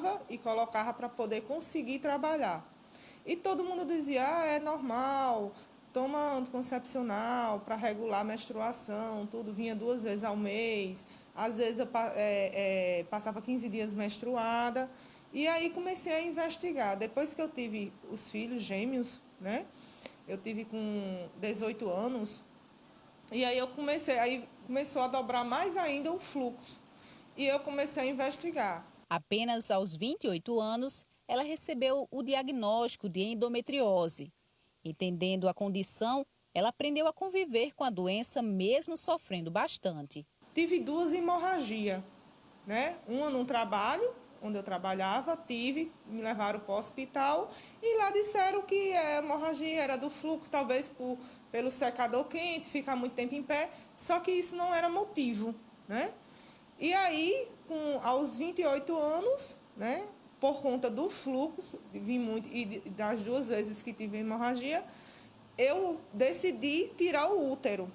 tirava e colocava para poder conseguir trabalhar. E todo mundo dizia, é normal, toma anticoncepcional para regular a menstruação, tudo, vinha 2 vezes ao mês, às vezes eu passava 15 dias menstruada. E aí comecei a investigar. Depois que eu tive os filhos gêmeos, né? Eu tive com 18 anos, e aí começou a dobrar mais ainda o fluxo. E eu comecei a investigar. Apenas aos 28 anos, ela recebeu o diagnóstico de endometriose. Entendendo a condição, ela aprendeu a conviver com a doença mesmo sofrendo bastante. Tive 2 hemorragias, né? Uma num trabalho, onde eu trabalhava, me levaram para o hospital e lá disseram que a hemorragia era do fluxo, talvez pelo secador quente, ficar muito tempo em pé, só que isso não era motivo, né? E aí, aos 28 anos, né, por conta do fluxo, vim muito, e das 2 vezes que tive hemorragia, eu decidi tirar o útero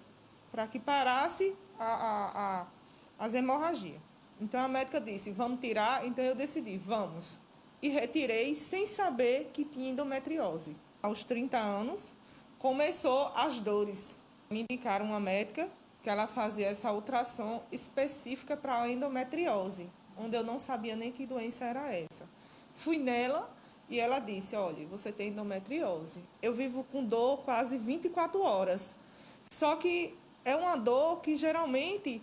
para que parasse as hemorragias. Então a médica disse, vamos tirar, então eu decidi, vamos. E retirei sem saber que tinha endometriose. Aos 30 anos, começou as dores. Me indicaram uma médica que ela fazia essa ultrassom específica para a endometriose, onde eu não sabia nem que doença era essa. Fui nela e ela disse, olha, você tem endometriose. Eu vivo com dor quase 24 horas. Só que é uma dor que geralmente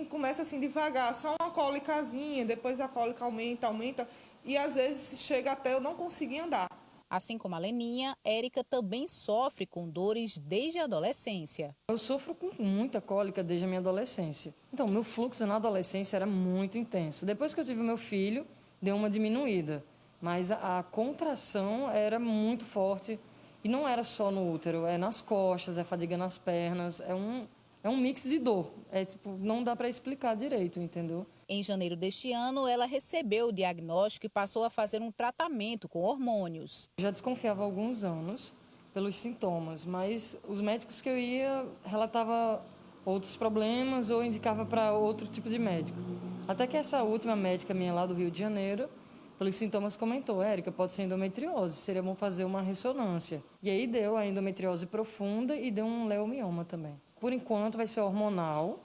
começa assim devagar, só uma cólicazinha, depois a cólica aumenta, e às vezes chega até eu não conseguir andar. Assim como a Leninha, Érica também sofre com dores desde a adolescência. Eu sofro com muita cólica desde a minha adolescência. Então, meu fluxo na adolescência era muito intenso. Depois que eu tive meu filho, deu uma diminuída, mas a contração era muito forte e não era só no útero, é nas costas, é fadiga nas pernas, é um mix de dor. Não dá para explicar direito, entendeu? Em janeiro deste ano, ela recebeu o diagnóstico e passou a fazer um tratamento com hormônios. Já desconfiava há alguns anos pelos sintomas, mas os médicos que eu ia relatavam outros problemas ou indicava para outro tipo de médico. Até que essa última médica minha lá do Rio de Janeiro, pelos sintomas, comentou, Érica, pode ser endometriose, seria bom fazer uma ressonância. E aí deu a endometriose profunda e deu um leomioma também. Por enquanto vai ser hormonal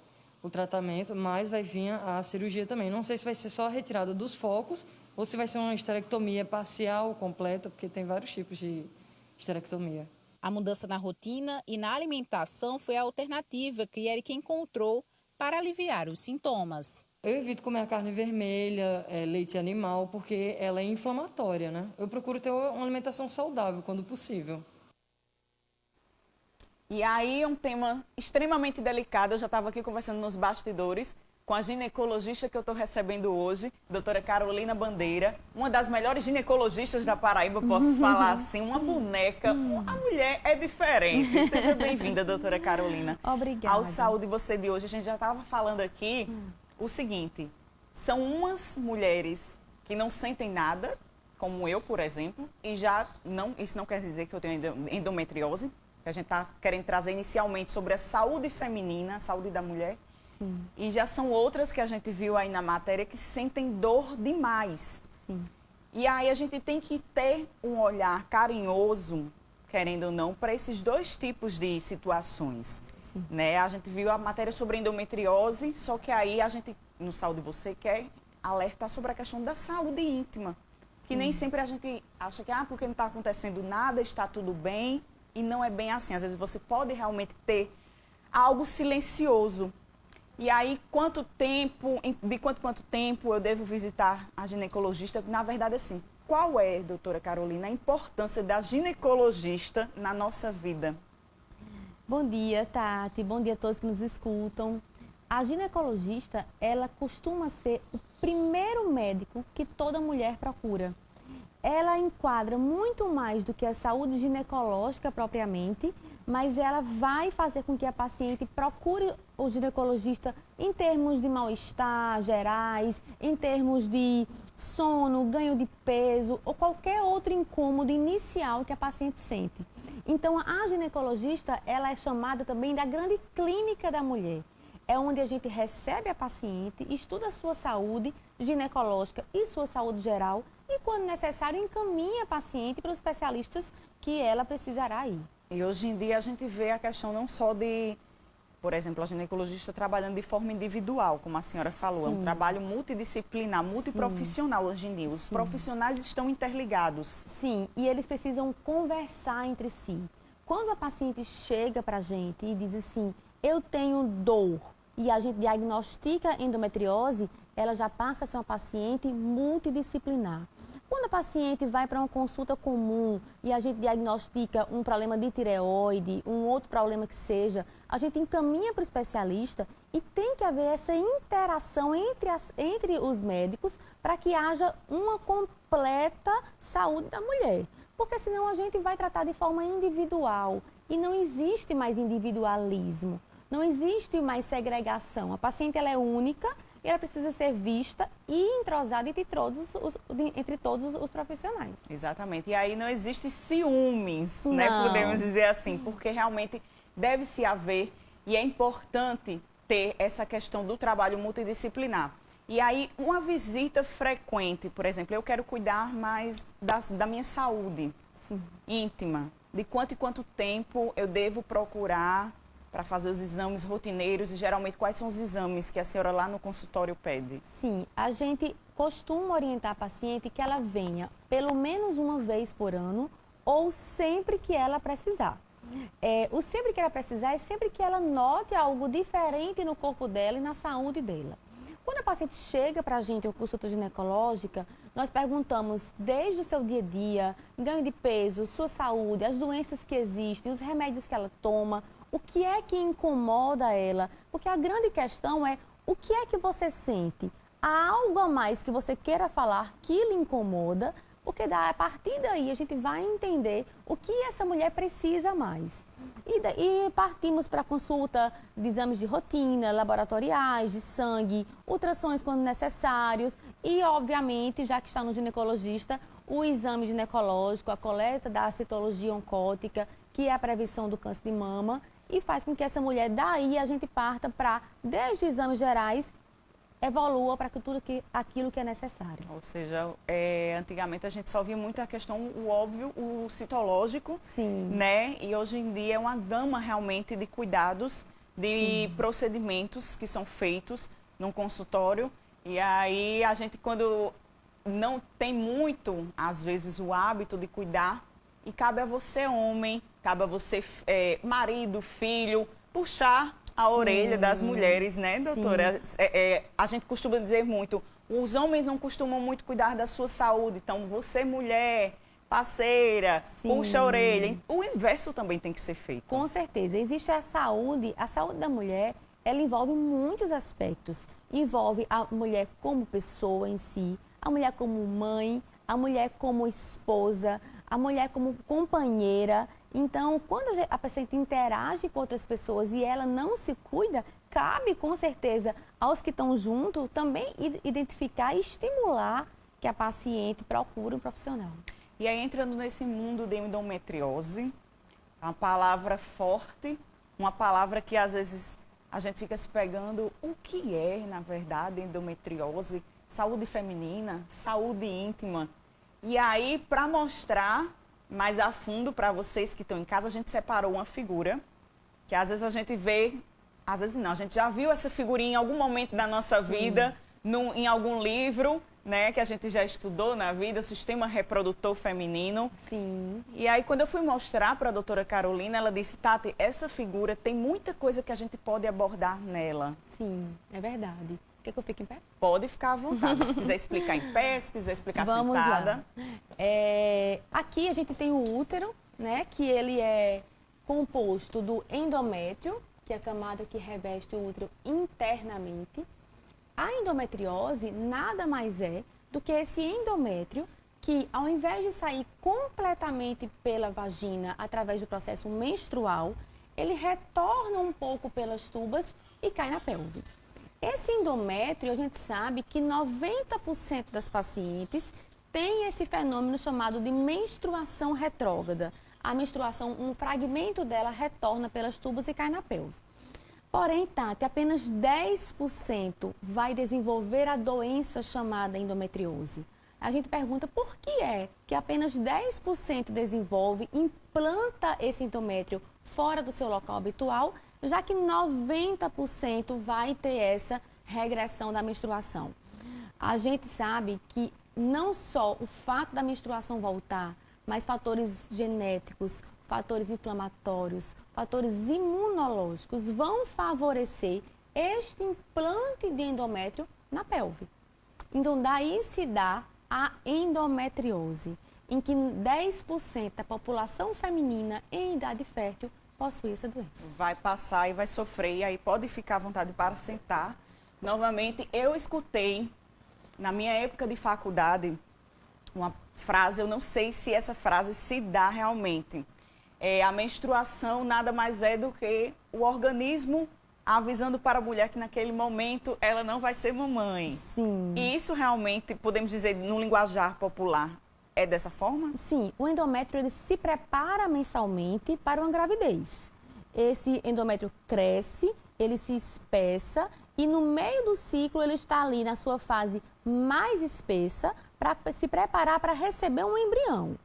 o tratamento, mas vai vir a cirurgia também. Não sei se vai ser só a retirada dos focos ou se vai ser uma esterectomia parcial, completa, porque tem vários tipos de esterectomia. A mudança na rotina e na alimentação foi a alternativa que Érica encontrou para aliviar os sintomas. Eu evito comer a carne vermelha, leite animal, porque ela é inflamatória, né? Eu procuro ter uma alimentação saudável quando possível. E aí, um tema extremamente delicado, eu já estava aqui conversando nos bastidores com a ginecologista que eu estou recebendo hoje, doutora Carolina Bandeira, uma das melhores ginecologistas da Paraíba, posso falar assim, uma boneca, a mulher é diferente. Seja bem-vinda, doutora Carolina. Obrigada. Ao Saúde Você de hoje, a gente já estava falando aqui o seguinte, são umas mulheres que não sentem nada, como eu, por exemplo, e isso não quer dizer que eu tenho endometriose, que a gente está querendo trazer inicialmente sobre a saúde feminina, a saúde da mulher. Sim. E já são outras que a gente viu aí na matéria que sentem dor demais. Sim. E aí a gente tem que ter um olhar carinhoso, querendo ou não, para esses 2 tipos de situações. Né? A gente viu a matéria sobre endometriose, só que aí a gente, no Saúde Você, quer alertar sobre a questão da saúde íntima. Que nem sempre a gente acha que porque não está acontecendo nada, está tudo bem. E não é bem assim. Às vezes você pode realmente ter algo silencioso. E aí, de quanto tempo eu devo visitar a ginecologista? Na verdade, assim, qual é, doutora Carolina, a importância da ginecologista na nossa vida? Bom dia, Tati. Bom dia a todos que nos escutam. A ginecologista, ela costuma ser o primeiro médico que toda mulher procura. Ela enquadra muito mais do que a saúde ginecológica propriamente, mas ela vai fazer com que a paciente procure o ginecologista em termos de mal-estar gerais, em termos de sono, ganho de peso ou qualquer outro incômodo inicial que a paciente sente. Então, a ginecologista, ela é chamada também da grande clínica da mulher. é onde a gente recebe a paciente, estuda a sua saúde ginecológica e sua saúde geral e, quando necessário, encaminha a paciente para os especialistas que ela precisará ir. E hoje em dia a gente vê a questão não só de, por exemplo, a ginecologista trabalhando de forma individual, como a senhora falou, é um trabalho multidisciplinar, multiprofissional hoje em dia. Os profissionais estão interligados. Sim, e eles precisam conversar entre si. Quando a paciente chega para a gente e diz assim, eu tenho dor, e a gente diagnostica endometriose, ela já passa a ser uma paciente multidisciplinar. Quando a paciente vai para uma consulta comum e a gente diagnostica um problema de tireoide, um outro problema que seja, a gente encaminha para o especialista e tem que haver essa interação entre os médicos para que haja uma completa saúde da mulher. Porque senão a gente vai tratar de forma individual e não existe mais individualismo, não existe mais segregação. A paciente ela é única e ela precisa ser vista e entrosada entre todos os profissionais. Exatamente. E aí não existe ciúmes, Não. né? Podemos dizer assim, porque realmente deve-se haver e é importante ter essa questão do trabalho multidisciplinar. E aí, uma visita frequente, por exemplo, eu quero cuidar mais da minha saúde íntima. De quanto em quanto tempo eu devo procurar para fazer os exames rotineiros e, geralmente, quais são os exames que a senhora lá no consultório pede? Sim, a gente costuma orientar a paciente que ela venha pelo menos uma vez por ano ou sempre que ela precisar. O sempre que ela precisar é sempre que ela note algo diferente no corpo dela e na saúde dela. Quando a paciente chega para a gente em consulta ginecológica, nós perguntamos desde o seu dia a dia, ganho de peso, sua saúde, as doenças que existem, os remédios que ela toma, o que é que incomoda ela, porque a grande questão é o que é que você sente? Há algo a mais que você queira falar que lhe incomoda, porque a partir daí a gente vai entender o que essa mulher precisa mais. E partimos para a consulta de exames de rotina, laboratoriais, de sangue, ultrassons quando necessários e, obviamente, já que está no ginecologista, o exame ginecológico, a coleta da citologia oncótica, que é a prevenção do câncer de mama, e faz com que essa mulher, daí a gente parta para, desde exames gerais, evolua para aquilo que é necessário. Ou seja, antigamente a gente só via muito a questão, o óbvio, o citológico, Sim. né? E hoje em dia é uma gama realmente de cuidados, de procedimentos que são feitos num consultório. E aí a gente, quando não tem muito, às vezes, o hábito de cuidar, e cabe a você, homem, cabe a você, marido, filho, puxar a orelha das mulheres, né, doutora? A gente costuma dizer muito, os homens não costumam muito cuidar da sua saúde, então você, mulher, parceira, puxa a orelha. O inverso também tem que ser feito. Com certeza. Existe a saúde da mulher, ela envolve muitos aspectos. Envolve a mulher como pessoa em si, a mulher como mãe, a mulher como esposa, a mulher como companheira. Então, quando a paciente interage com outras pessoas e ela não se cuida, cabe com certeza aos que estão junto também identificar e estimular que a paciente procure um profissional. E aí, entrando nesse mundo de endometriose, uma palavra forte, uma palavra que às vezes a gente fica se pegando, o que é, na verdade, endometriose? Saúde feminina, saúde íntima. E aí, para mostrar mais a fundo para vocês que estão em casa, a gente separou uma figura, que às vezes a gente vê, às vezes não, a gente já viu essa figurinha em algum momento da nossa vida, em algum livro, né, que a gente já estudou na vida, o sistema reprodutor feminino. Sim. E aí, quando eu fui mostrar para a doutora Carolina, ela disse, Tati, essa figura tem muita coisa que a gente pode abordar nela. Sim, é verdade. Quer que eu fique em pé? Pode ficar à vontade. Se quiser explicar em pé, se quiser explicar Vamos sentada. lá. Aqui a gente tem o útero, né, que ele é composto do endométrio, que é a camada que reveste o útero internamente. A endometriose nada mais é do que esse endométrio que, ao invés de sair completamente pela vagina através do processo menstrual, ele retorna um pouco pelas tubas e cai na pelve. Esse endométrio, a gente sabe que 90% das pacientes têm esse fenômeno chamado de menstruação retrógrada. A menstruação, um fragmento dela retorna pelas tubas e cai na pelve. Porém, Tati, apenas 10% vai desenvolver a doença chamada endometriose. A gente pergunta por que é que apenas 10% desenvolve, implanta esse endométrio fora do seu local habitual, já que 90% vai ter essa regressão da menstruação. A gente sabe que não só o fato da menstruação voltar, mas fatores genéticos, fatores inflamatórios, fatores imunológicos vão favorecer este implante de endométrio na pelve. Então, daí se dá a endometriose, em que 10% da população feminina em idade fértil possui essa doença. Vai passar e vai sofrer, e aí pode ficar à vontade para sentar. Novamente, eu escutei, na minha época de faculdade, uma frase, eu não sei se essa frase se dá realmente. A menstruação nada mais é do que o organismo avisando para a mulher que naquele momento ela não vai ser mamãe. Sim. E isso realmente, podemos dizer, no linguajar popular, é dessa forma? Sim, o endométrio ele se prepara mensalmente para uma gravidez. Esse endométrio cresce, ele se espessa e no meio do ciclo ele está ali na sua fase mais espessa para se preparar para receber um embrião.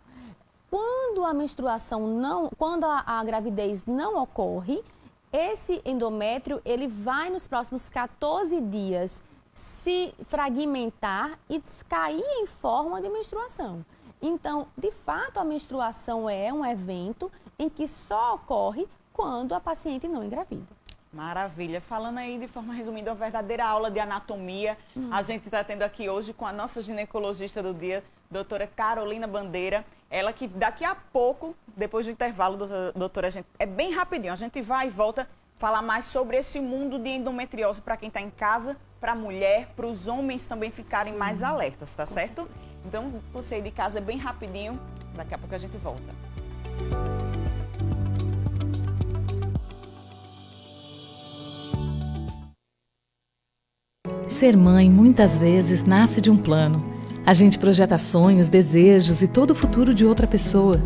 Quando a menstruação quando a gravidez não ocorre, esse endométrio ele vai nos próximos 14 dias se fragmentar e cair em forma de menstruação. Então, de fato, a menstruação é um evento em que só ocorre quando a paciente não engravida. Maravilha. Falando aí de forma resumida, uma verdadeira aula de anatomia. A gente está tendo aqui hoje com a nossa ginecologista do dia, doutora Carolina Bandeira. Ela que daqui a pouco, depois do intervalo, doutora, é bem rapidinho. A gente vai e volta falar mais sobre esse mundo de endometriose para quem está em casa, para a mulher, para os homens também ficarem mais alertas, tá certo? Então, você aí de casa é bem rapidinho. Daqui a pouco a gente volta. Ser mãe muitas vezes nasce de um plano. A gente projeta sonhos, desejos e todo o futuro de outra pessoa.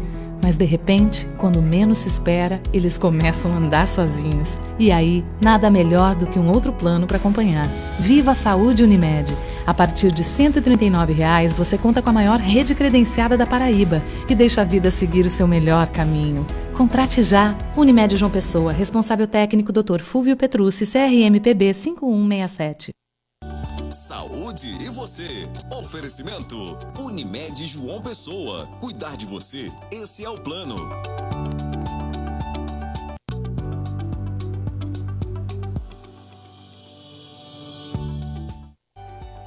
Mas de repente, quando menos se espera, eles começam a andar sozinhos. E aí, nada melhor do que um outro plano para acompanhar. Viva a Saúde Unimed! A partir de R$ 139,00 você conta com a maior rede credenciada da Paraíba e deixa a vida seguir o seu melhor caminho. Contrate já! Unimed João Pessoa, responsável técnico Dr. Fúvio Petrucci, CRMPB 5167. Saúde e você. Oferecimento Unimed João Pessoa. Cuidar de você, esse é o plano.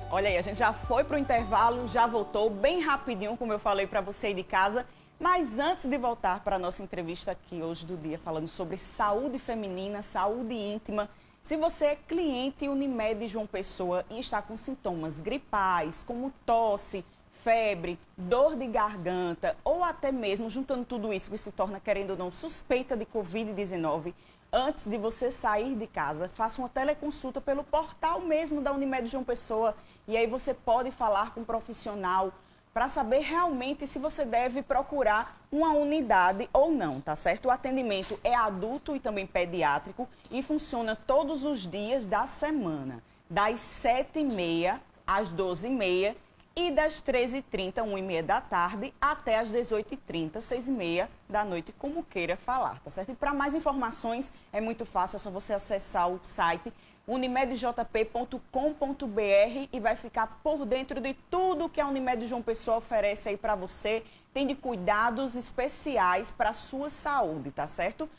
Olha aí, a gente já foi para o intervalo, já voltou bem rapidinho, como eu falei para você aí de casa. Mas antes de voltar para a nossa entrevista aqui hoje do dia, falando sobre saúde feminina, saúde íntima, se você é cliente Unimed João Pessoa e está com sintomas gripais, como tosse, febre, dor de garganta ou até mesmo, juntando tudo isso, que se torna, querendo ou não, suspeita de Covid-19, antes de você sair de casa, faça uma teleconsulta pelo portal mesmo da Unimed João Pessoa e aí você pode falar com um profissional para saber realmente se você deve procurar uma unidade ou não, tá certo? O atendimento é adulto e também pediátrico e funciona todos os dias da semana, das 7h30 às 12h30 e das 13h30, 1h30 da tarde, até às 18h30, 6h30 da noite, como queira falar, tá certo? E para mais informações é muito fácil, é só você acessar o site unimedjp.com.br e vai ficar por dentro de tudo que a Unimed João Pessoa oferece aí para você. Tem de cuidados especiais para a sua saúde, tá certo?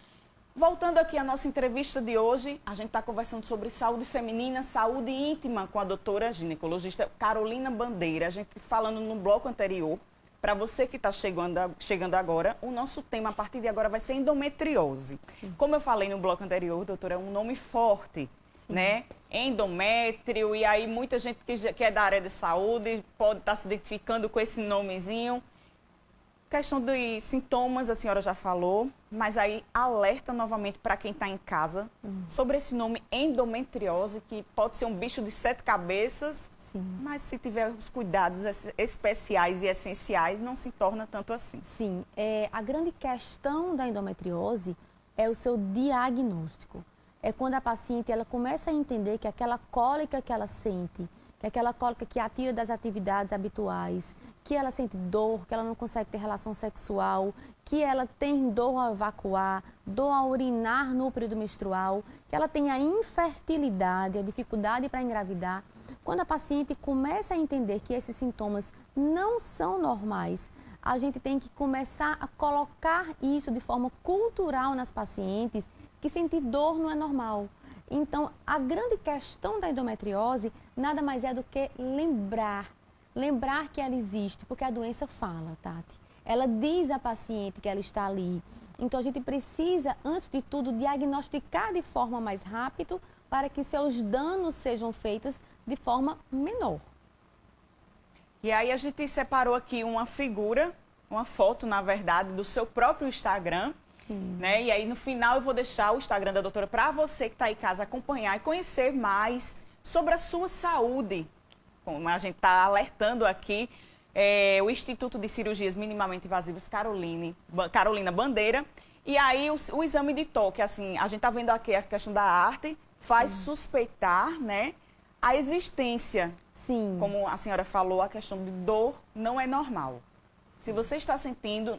Voltando aqui à nossa entrevista de hoje, a gente está conversando sobre saúde feminina, saúde íntima com a doutora ginecologista Carolina Bandeira. A gente falando no bloco anterior, para você que está chegando agora, o nosso tema a partir de agora vai ser endometriose. Como eu falei no bloco anterior, doutora, é um nome forte, né? Endométrio, e aí muita gente que é da área de saúde pode estar se identificando com esse nomezinho. Questão de sintomas, a senhora já falou, mas aí alerta novamente para quem está em casa sobre esse nome endometriose, que pode ser um bicho de 7 cabeças, mas se tiver os cuidados especiais e essenciais, não se torna tanto assim. Sim, a grande questão da endometriose é o seu diagnóstico. é quando a paciente ela começa a entender que aquela cólica que ela sente, que aquela cólica que a tira das atividades habituais, que ela sente dor, que ela não consegue ter relação sexual, que ela tem dor ao evacuar, dor ao urinar no período menstrual, que ela tem a infertilidade, a dificuldade para engravidar. Quando a paciente começa a entender que esses sintomas não são normais, a gente tem que começar a colocar isso de forma cultural nas pacientes, que sentir dor não é normal. Então, a grande questão da endometriose nada mais é do que lembrar que ela existe, porque a doença fala, Tati. Ela diz à paciente que ela está ali. Então, a gente precisa, antes de tudo, diagnosticar de forma mais rápida para que seus danos sejam feitos de forma menor. E aí a gente separou aqui uma figura, uma foto, na verdade, do seu próprio Instagram. Né? E aí no final eu vou deixar o Instagram da doutora para você que está aí em casa acompanhar e conhecer mais sobre a sua saúde. Como a gente está alertando aqui, o Instituto de Cirurgias Minimamente Invasivas Carolina Bandeira. E aí o exame de toque, assim, a gente está vendo aqui a questão da arte, faz suspeitar, né, a existência. Sim. Como a senhora falou, a questão de dor não é normal. Se você está sentindo...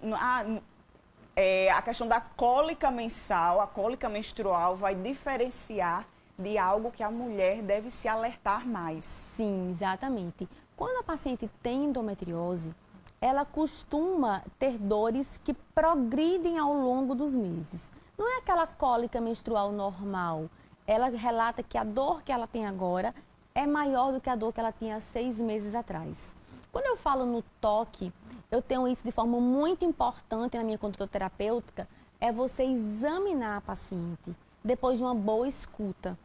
a questão da cólica mensal, a cólica menstrual vai diferenciar de algo que a mulher deve se alertar mais. Sim, exatamente. Quando a paciente tem endometriose, ela costuma ter dores que progridem ao longo dos meses. Não é aquela cólica menstrual normal. Ela relata que a dor que ela tem agora é maior do que a dor que ela tinha há 6 meses atrás. Quando eu falo no toque, eu tenho isso de forma muito importante na minha conduta terapêutica, é você examinar a paciente depois de uma boa escuta.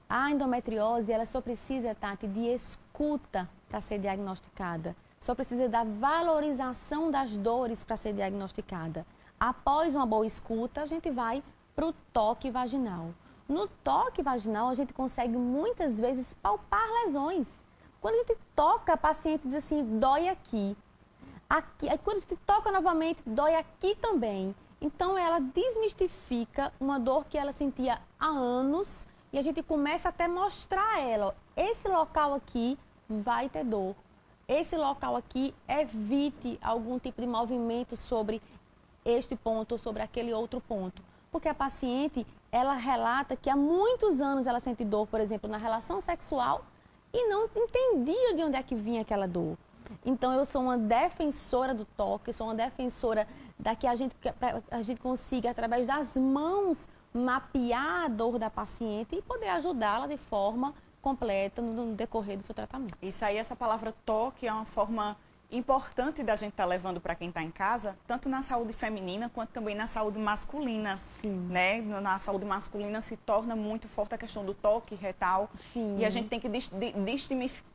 A endometriose, ela só precisa, Tati, de escuta para ser diagnosticada. Só precisa da valorização das dores para ser diagnosticada. Após uma boa escuta, a gente vai para o toque vaginal. No toque vaginal, a gente consegue muitas vezes palpar lesões. Quando a gente toca, a paciente diz assim, dói aqui. Aí quando a gente toca novamente, dói aqui também. Então, ela desmistifica uma dor que ela sentia há anos e a gente começa até a mostrar a ela, ó, esse local aqui vai ter dor. Esse local aqui evite algum tipo de movimento sobre este ponto ou sobre aquele outro ponto. Porque a paciente, ela relata que há muitos anos ela sente dor, por exemplo, na relação sexual, e não entendia de onde é que vinha aquela dor. Então, eu sou uma defensora do toque, eu sou uma defensora da que a gente consiga, através das mãos, mapear a dor da paciente e poder ajudá-la de forma completa no decorrer do seu tratamento. Isso aí, essa palavra toque é uma forma importante da gente estar levando para quem está em casa, tanto na saúde feminina quanto também na saúde masculina. Sim. Né? Na saúde masculina se torna muito forte a questão do toque retal. Sim. E a gente tem que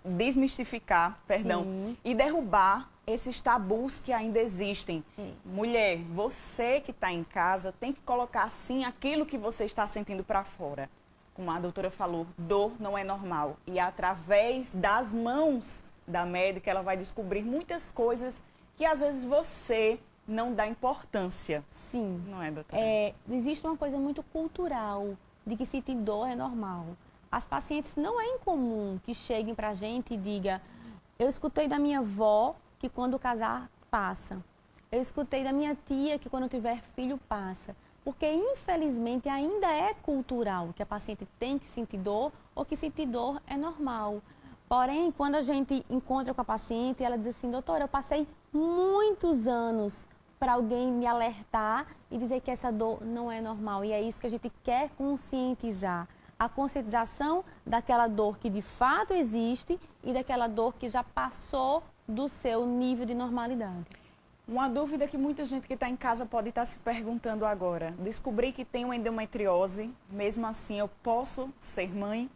desmistificar, Sim. e derrubar esses tabus que ainda existem. Mulher, você que está em casa tem que colocar sim aquilo que você está sentindo para fora. Como a doutora falou, dor não é normal. E através das mãos da médica, ela vai descobrir muitas coisas que às vezes você não dá importância. Sim. Não é, doutora? Existe uma coisa muito cultural de que sentir dor é normal. As pacientes, não é incomum que cheguem para a gente e digam, eu escutei da minha avó que quando casar, passa. Eu escutei da minha tia que quando tiver filho, passa. Porque, infelizmente, ainda é cultural que a paciente tem que sentir dor ou que sentir dor é normal. Porém, quando a gente encontra com a paciente, ela diz assim, doutora, eu passei muitos anos para alguém me alertar e dizer que essa dor não é normal. E é isso que a gente quer conscientizar. A conscientização daquela dor que de fato existe e daquela dor que já passou do seu nível de normalidade. Uma dúvida que muita gente que está em casa pode estar se perguntando agora. Descobri que tenho endometriose, mesmo assim eu posso ser mãe?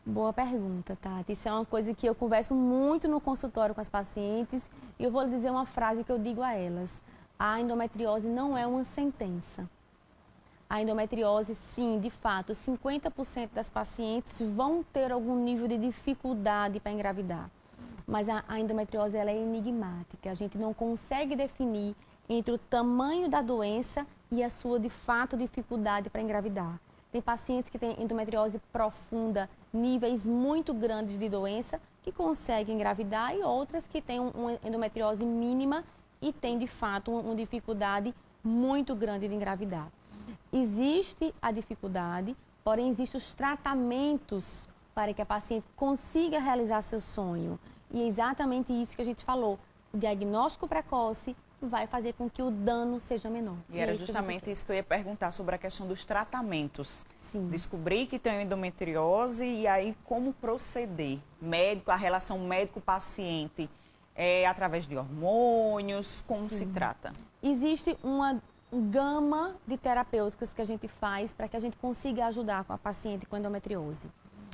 Boa pergunta, Tati. Isso é uma coisa que eu converso muito no consultório com as pacientes e eu vou lhe dizer uma frase que eu digo a elas. A endometriose não é uma sentença. A endometriose, sim, de fato, 50% das pacientes vão ter algum nível de dificuldade para engravidar. Mas a endometriose ela é enigmática. A gente não consegue definir entre o tamanho da doença e a sua, de fato, dificuldade para engravidar. Tem pacientes que têm endometriose profunda, níveis muito grandes de doença, que conseguem engravidar, e outras que têm uma endometriose mínima e têm, de fato, uma dificuldade muito grande de engravidar. Existe a dificuldade, porém existem os tratamentos para que a paciente consiga realizar seu sonho. E é exatamente isso que a gente falou. O diagnóstico precoce vai fazer com que o dano seja menor. E era justamente isso que eu ia perguntar sobre a questão dos tratamentos. Sim. Descobrir que tem endometriose e aí como proceder. Médico, a relação médico-paciente é através de hormônios, como se trata? Existe uma gama de terapêuticas que a gente faz para que a gente consiga ajudar a paciente com endometriose.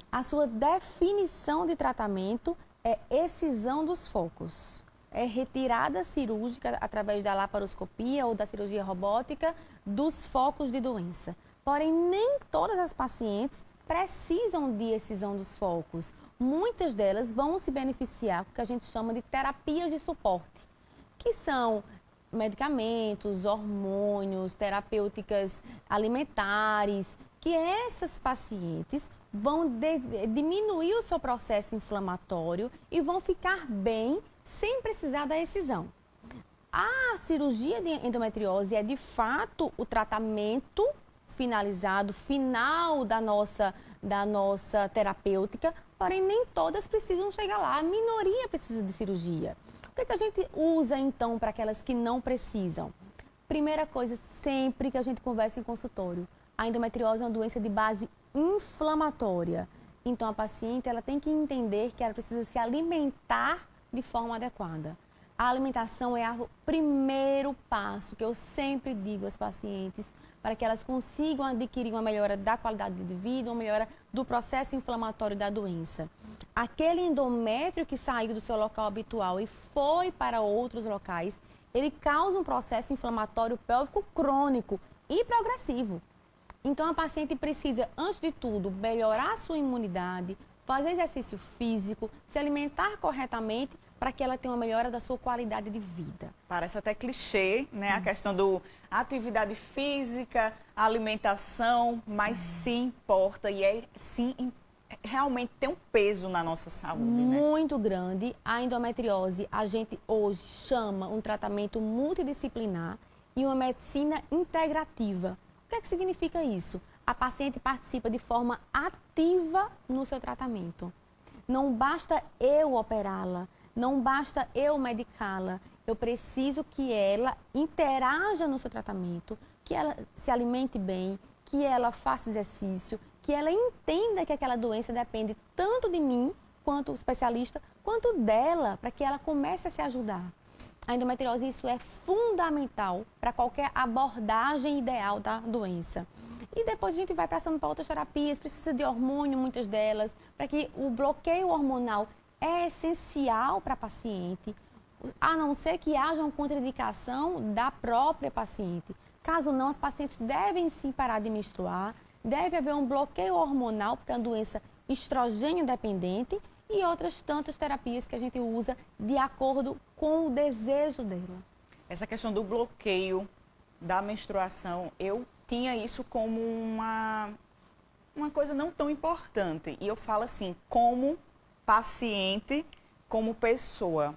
A sua definição de tratamento é excisão dos focos. É retirada cirúrgica através da laparoscopia ou da cirurgia robótica dos focos de doença. Porém, nem todas as pacientes precisam de excisão dos focos. Muitas delas vão se beneficiar do que a gente chama de terapias de suporte, que são medicamentos, hormônios, terapêuticas alimentares, que essas pacientes vão diminuir o seu processo inflamatório e vão ficar bem sem precisar da excisão. A cirurgia de endometriose é, de fato, o tratamento finalizado, final da nossa terapêutica, porém nem todas precisam chegar lá, a minoria precisa de cirurgia. O que a gente usa, então, para aquelas que não precisam? Primeira coisa, sempre que a gente conversa em consultório, a endometriose é uma doença de base inflamatória. Então, a paciente ela tem que entender que ela precisa se alimentar de forma adequada. A alimentação é o primeiro passo que eu sempre digo às pacientes para que elas consigam adquirir uma melhora da qualidade de vida, uma melhora do processo inflamatório da doença. Aquele endométrio que saiu do seu local habitual e foi para outros locais, ele causa um processo inflamatório pélvico crônico e progressivo. Então, a paciente precisa, antes de tudo, melhorar a sua imunidade, fazer exercício físico, se alimentar corretamente para que ela tenha uma melhora da sua qualidade de vida. Parece até clichê, né? A questão do atividade física, alimentação, mas sim importa e realmente tem um peso na nossa saúde, né? Muito grande. A endometriose, a gente hoje chama um tratamento multidisciplinar e uma medicina integrativa. O que é que significa isso? A paciente participa de forma ativa no seu tratamento. Não basta eu operá-la, não basta eu medicá-la. Eu preciso que ela interaja no seu tratamento, que ela se alimente bem, que ela faça exercício, que ela entenda que aquela doença depende tanto de mim, quanto especialista, quanto dela, para que ela comece a se ajudar. A endometriose, isso é fundamental para qualquer abordagem ideal da doença. E depois a gente vai passando para outras terapias, precisa de hormônio, muitas delas, para que o bloqueio hormonal é essencial para a paciente, a não ser que haja uma contraindicação da própria paciente. Caso não, as pacientes devem sim parar de menstruar, deve haver um bloqueio hormonal, porque é uma doença estrogênio dependente, e outras tantas terapias que a gente usa de acordo com o desejo dela. Essa questão do bloqueio da menstruação, eu tinha isso como uma coisa não tão importante. E eu falo assim, como paciente, como pessoa.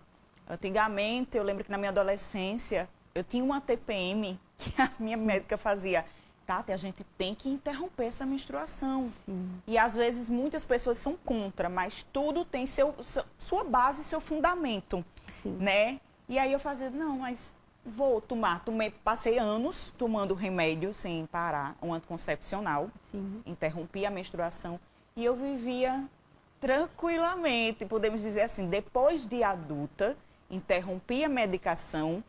Antigamente, eu lembro que na minha adolescência, eu tinha uma TPM que a minha médica fazia. Tati, a gente tem que interromper essa menstruação. Sim. E às vezes muitas pessoas são contra, mas tudo tem sua base, seu fundamento, Sim. né? E aí eu fazia, não, mas vou tomar. Passei anos tomando remédio sem parar, um anticoncepcional. Sim. Interrompi a menstruação e eu vivia tranquilamente, podemos dizer assim, depois de adulta, interrompi a medicação,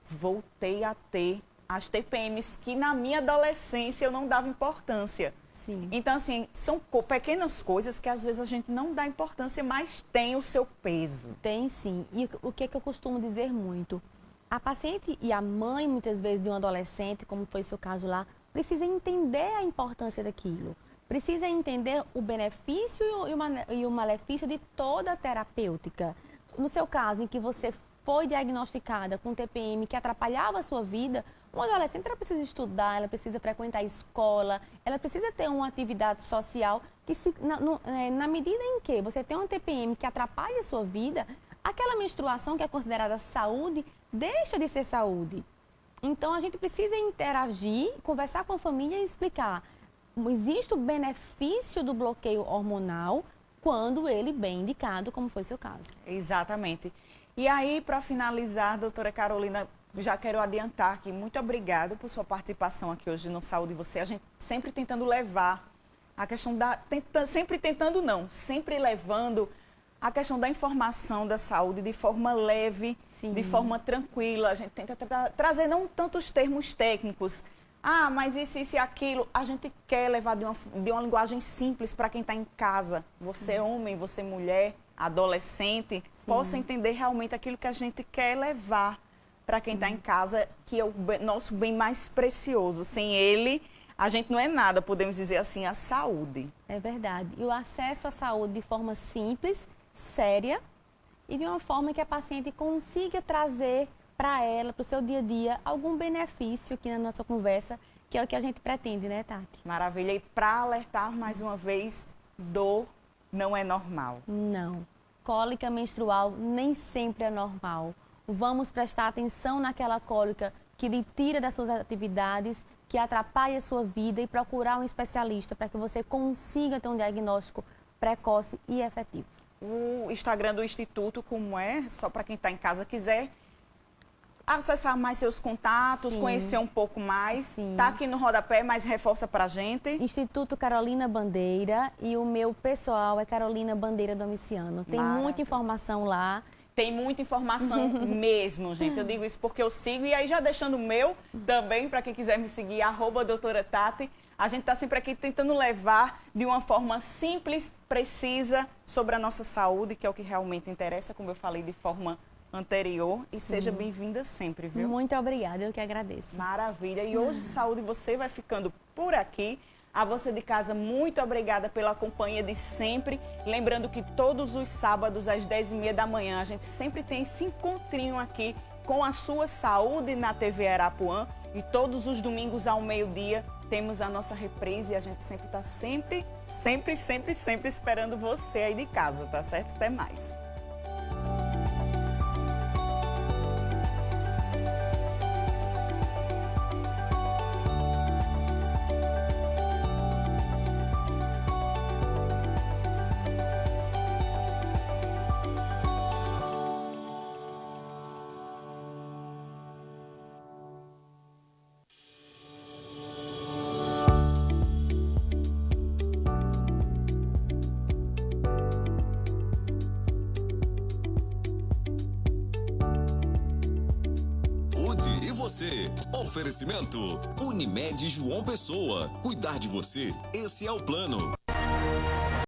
voltei a ter as TPMs que na minha adolescência eu não dava importância. Sim. Então, assim, são pequenas coisas que às vezes a gente não dá importância, mas tem o seu peso. Tem sim. E o que é que eu costumo dizer muito? A paciente e a mãe, muitas vezes, de um adolescente, como foi o seu caso lá, precisa entender a importância daquilo. Precisa entender o benefício e o malefício de toda a terapêutica. No seu caso, em que você foi diagnosticada com TPM que atrapalhava a sua vida, Uma adolescente, ela precisa estudar, ela precisa frequentar a escola, ela precisa ter uma atividade social que, na medida em que você tem uma TPM que atrapalha a sua vida, aquela menstruação que é considerada saúde, deixa de ser saúde. Então, a gente precisa interagir, conversar com a família e explicar. Existe o benefício do bloqueio hormonal quando ele bem indicado, como foi seu caso. Exatamente. E aí, para finalizar, doutora Carolina, já quero adiantar que muito obrigada por sua participação aqui hoje no Saúde e Você. A gente sempre tentando levar a questão sempre levando a questão da informação da saúde de forma leve, Sim. de forma tranquila. A gente tenta trazer não tantos termos técnicos. Ah, mas isso e aquilo. A gente quer levar de uma linguagem simples para quem está em casa. Você homem, você mulher, adolescente, possa entender realmente aquilo que a gente quer levar para quem está em casa, que é o nosso bem mais precioso. Sem ele, a gente não é nada, podemos dizer assim, a saúde. É verdade. E o acesso à saúde de forma simples, séria e de uma forma que a paciente consiga trazer para ela, para o seu dia a dia, algum benefício aqui na nossa conversa, que é o que a gente pretende, né, Tati? Maravilha. E para alertar mais uma vez, dor não é normal. Não. Cólica menstrual nem sempre é normal. Vamos prestar atenção naquela cólica que lhe tira das suas atividades, que atrapalha a sua vida e procurar um especialista para que você consiga ter um diagnóstico precoce e efetivo. O Instagram do Instituto, como é, só para quem está em casa quiser acessar mais seus contatos, Sim. conhecer um pouco mais. Sim. Tá aqui no rodapé, mas reforça para a gente. Instituto Carolina Bandeira e o meu pessoal é Carolina Bandeira Domiciano. Tem Maravilha. muita informação lá. Tem muita informação mesmo, gente. Eu digo isso porque eu sigo. E aí, já deixando o meu também, para quem quiser me seguir, @doutora Tati. A gente está sempre aqui tentando levar de uma forma simples, precisa, sobre a nossa saúde, que é o que realmente interessa, como eu falei de forma anterior. E seja bem-vinda sempre, viu? Muito obrigada, eu que agradeço. Maravilha. E hoje, Saúde Você vai ficando por aqui. A você de casa, muito obrigada pela companhia de sempre. Lembrando que todos os sábados, às 10h30 da manhã, a gente sempre tem esse encontrinho aqui com a sua saúde na TV Arapuã. E todos os domingos, ao meio-dia, temos a nossa reprise. E a gente sempre está sempre esperando você aí de casa, tá certo? Até mais. Oferecimento Unimed João Pessoa. Cuidar de você, esse é o plano.